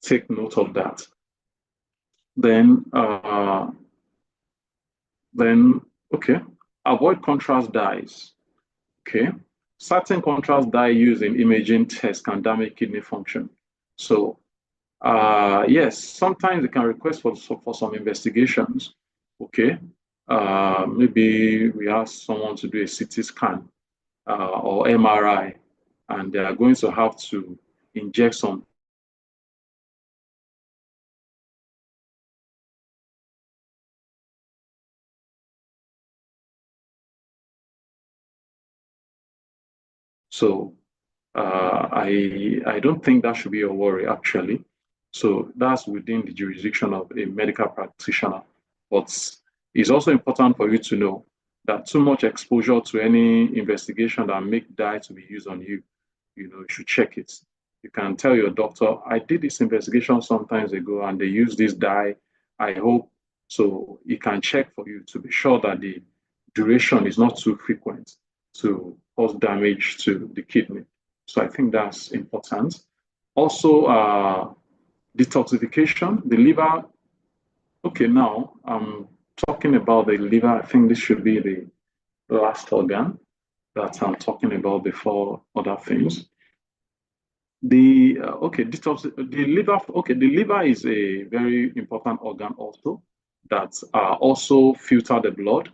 take note of that. Then, okay, avoid contrast dyes. Okay, certain contrast dye used in imaging tests can damage kidney function. So, yes, sometimes they can request for some investigations. Okay, maybe we ask someone to do a CT scan or MRI, and they are going to have to inject some. So I don't think that should be a worry actually. So that's within the jurisdiction of a medical practitioner. But it's also important for you to know that too much exposure to any investigation that make dye to be used on you, you should check it. You can tell your doctor, I did this investigation sometimes ago and they use this dye. I hope so he can check for you to be sure that the duration is not too frequent to cause damage to the kidney. So I think that's important. Also, detoxification, the liver. Okay, now I'm talking about the liver. I think this should be the last organ that I'm talking about before other things. The okay, detox, the liver. Okay, the liver is a very important organ also that also filter the blood.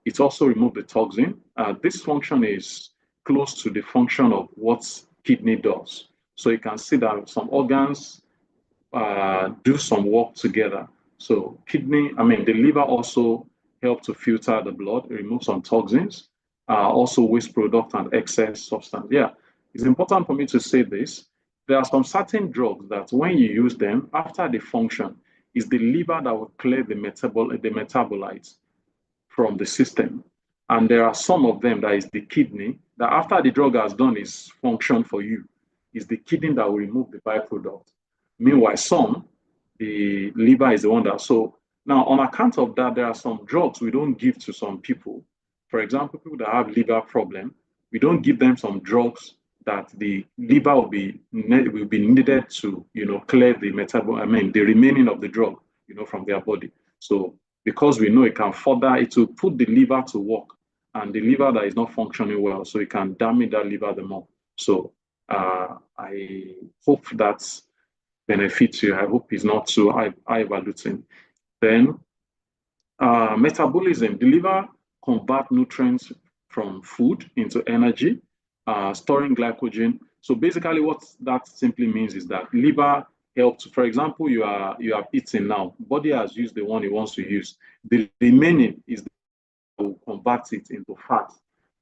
It also removes the toxin. This function is close to the function of what kidney does. So you can see that some organs do some work together. So the liver also help to filter the blood, remove some toxins, also waste product and excess substance. Yeah, it's important for me to say this. There are some certain drugs that when you use them, after they function, it's the liver that will clear the metabolites from the system. And there are some of them that is the kidney, that after the drug has done its function for you, is the kidney that will remove the byproduct. Meanwhile, the liver is the one that. So now, on account of that, there are some drugs we don't give to some people. For example, people that have liver problem, we don't give them some drugs that the liver will be needed to, clear the the remaining of the drug, from their body. So because we know it will put the liver to work, and the liver that is not functioning well, so it can damage that liver the more. So I hope that benefits you. I hope it's not too high valuing. Then metabolism, the liver convert nutrients from food into energy, storing glycogen. So basically what that simply means is that liver helps. For example, you have eaten now, body has used the one it wants to use. The remaining is will convert it into fat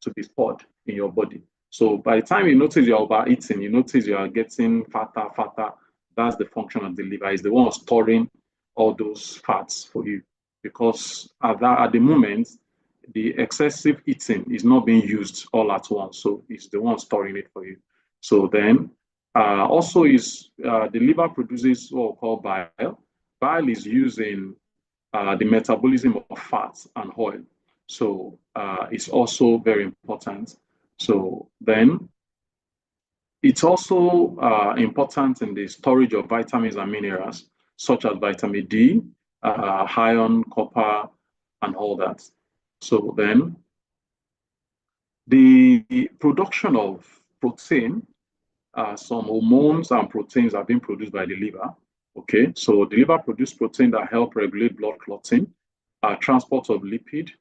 to be stored in your body. So by the time you notice you're overeating, you notice you are getting fatter. That's the function of the liver. It's the one storing all those fats for you. Because at the moment, the excessive eating is not being used all at once. So it's the one storing it for you. So then also is the liver produces what we call bile. Bile is used in the metabolism of fats and oil. So it's also very important. So then it's also important in the storage of vitamins and minerals, such as vitamin D, iron, copper, and all that. So then the production of protein, some hormones and proteins are being produced by the liver. Okay, so the liver produces protein that help regulate blood clotting, transport of lipid,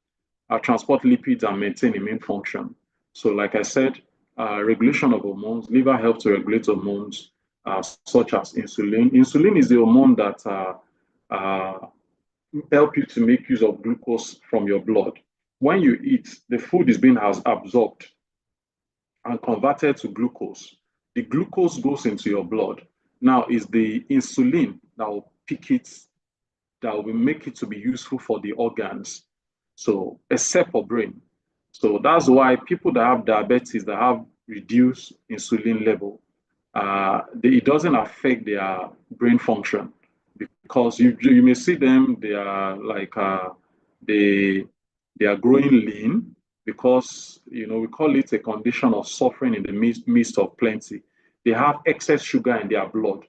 transport lipids and maintain immune function. So like I said, regulation of hormones, liver helps to regulate hormones such as insulin. Insulin is the hormone that help you to make use of glucose from your blood. When you eat, the food is being absorbed and converted to glucose. The glucose goes into your blood. Now is the insulin that will pick it, that will make it to be useful for the organs. So except for brain. So that's why people that have diabetes, that have reduced insulin level, it doesn't affect their brain function, because you may see them, they are like they are growing lean, because we call it a condition of suffering in the midst of plenty. They have excess sugar in their blood.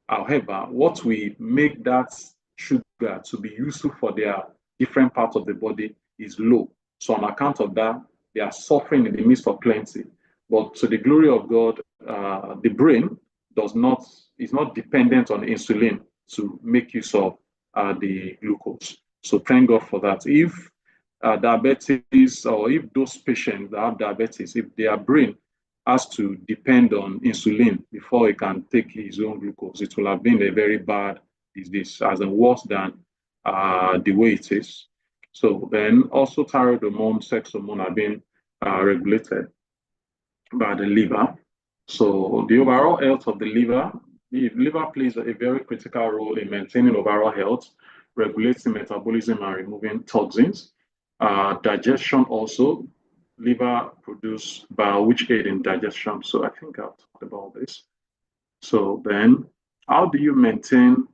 However, what we make that sugar to be useful for their different parts of the body is low. So on account of that, they are suffering in the midst of plenty. But to the glory of God, the brain does not is not dependent on insulin to make use of the glucose. So thank God for that. If diabetes, or if those patients that have diabetes, if their brain has to depend on insulin before he can take his own glucose, it will have been a very bad disease, as in worse than the way it is. So then also thyroid hormone, sex hormone are being regulated by the liver. So the overall health of the liver plays a very critical role in maintaining overall health, regulating metabolism and removing toxins. Digestion also, liver produce bile which aid in digestion. So I think I've talked about this. So then how do you maintain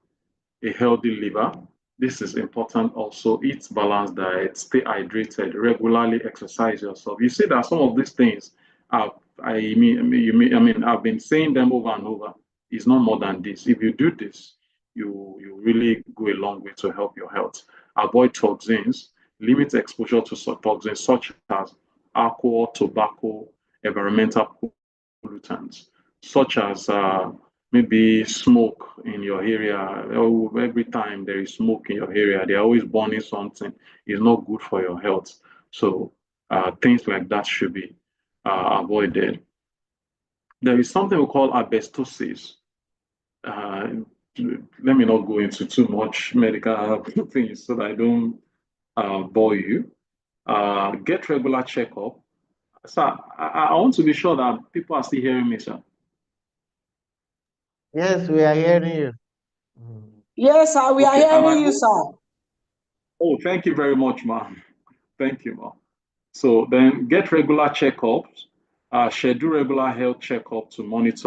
a healthy liver? This is important also. Eat balanced diet, stay hydrated, regularly exercise yourself. You see that some of these things are, I've been saying them over and over. It's not more than this. If you do this, you really go a long way to help your health. Avoid toxins, limit exposure to toxins such as alcohol, tobacco, environmental pollutants, such as maybe smoke in your area. Oh, every time there is smoke in your area, they're always burning something. It's not good for your health. So things like that should be avoided. There is something we call asbestosis. Uh, Let me not go into too much medical things so that I don't bore you. Get regular checkup. So I want to be sure that people are still hearing me, sir. Yes, we are hearing you. Yes, sir, we are Okay, and I hearing you, hope. sir. Oh, thank you very much, ma'am. Thank you, ma'am. So then get regular checkups, schedule regular health checkup to monitor